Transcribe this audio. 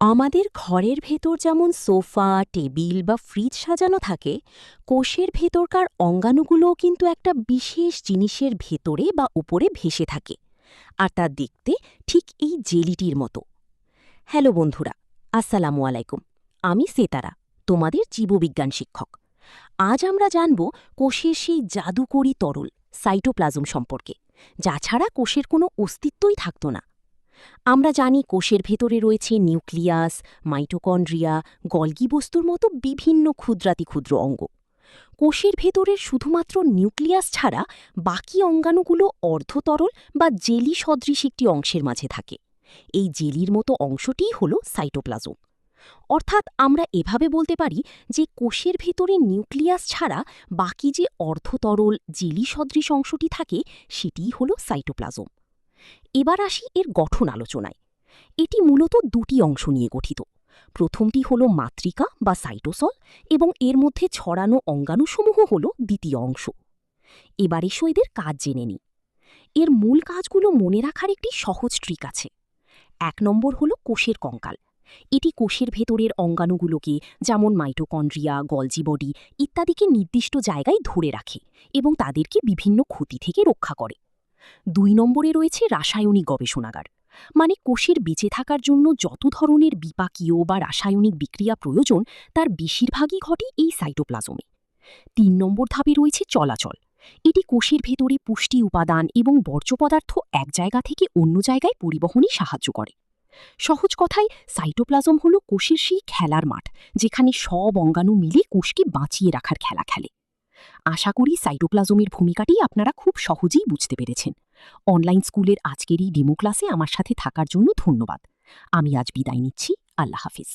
আমাদের ঘরের ভেতর যেমন সোফা, টেবিল বা ফ্রিজ সাজানো থাকে, কোষের ভেতরকার অঙ্গাণুগুলোও কিন্তু একটা বিশেষ জিনিসের ভেতরে বা উপরে ভেসে থাকে। আর তা দেখতে ঠিক এই জেলিটির মতো। হ্যালো বন্ধুরা, আসসালামু আলাইকুম। আমি সেতারা, তোমাদের জীববিজ্ঞান শিক্ষক। আজ আমরা জানব কোষের সেই জাদুকরী তরল সাইটোপ্লাজম সম্পর্কে, যা ছাড়া কোষের কোনো অস্তিত্বই থাকত না। আমরা জানি কোষের ভেতরে রয়েছে নিউক্লিয়াস, মাইটোকন্ড্রিয়া, গলগি বস্তুর মতো বিভিন্ন ক্ষুদ্রাতি ক্ষুদ্র অঙ্গ। কোষের ভেতরের শুধুমাত্র নিউক্লিয়াস ছাড়া বাকি অঙ্গাণুগুলো অর্ধতরল বা জেলি সদৃশ একটি অংশের মাঝে থাকে। এই জেলির মতো অংশটিই হল সাইটোপ্লাজম। অর্থাৎ আমরা এভাবে বলতে পারি যে কোষের ভেতরে নিউক্লিয়াস ছাড়া বাকি যে অর্ধতরল জেলি সদৃশ অংশটি থাকে, সেটিই হল সাইটোপ্লাজম। এবার আসি এর গঠন আলোচনায়। এটি মূলত দুটি অংশ নিয়ে গঠিত। প্রথমটি হল মাতৃকা বা সাইটোসল, এবং এর মধ্যে ছড়ানো অঙ্গাণুসমূহ হল দ্বিতীয় অংশ। এবার এসো এদের কাজ জেনে নিই। এর মূল কাজগুলো মনে রাখার একটি সহজ ট্রিক আছে। ১ নম্বর হল কোষের কঙ্কাল। এটি কোষের ভেতরের অঙ্গাণুগুলোকে, যেমন মাইটোকন্ড্রিয়া, গলজি বডি ইত্যাদিকে নির্দিষ্ট জায়গায় ধরে রাখে এবং তাদেরকে বিভিন্ন ক্ষতি থেকে রক্ষা করে। ২ নম্বরে রয়েছে রাসায়নিক গবেষণাগার, মানে কোষের বেঁচে থাকার জন্য যত ধরনের বিপাকীয় বা রাসায়নিক বিক্রিয়া প্রয়োজন, তার বেশিরভাগই ঘটে এই সাইটোপ্লাজমে। ৩ নম্বর ধাপে রয়েছে চলাচল। এটি কোষের ভেতরে পুষ্টি উপাদান এবং বর্জ্য পদার্থ এক জায়গা থেকে অন্য জায়গায় পরিবহনে সাহায্য করে। সহজ কথায়, সাইটোপ্লাজম হল কোষের সেই খেলার মাঠ, যেখানে সব অঙ্গাণু মিলে কোষকে বাঁচিয়ে রাখার খেলা খেলে। আশা করি সাইটোপ্লাজমের ভূমিকাটি আপনারা খুব সহজেই বুঝতে পেরেছেন। অনলাইন স্কুলের আজকের এই ডেমো ক্লাসে আমার সাথে থাকার জন্য ধন্যবাদ। আমি আজ বিদায় নিচ্ছি। আল্লাহ হাফিজ।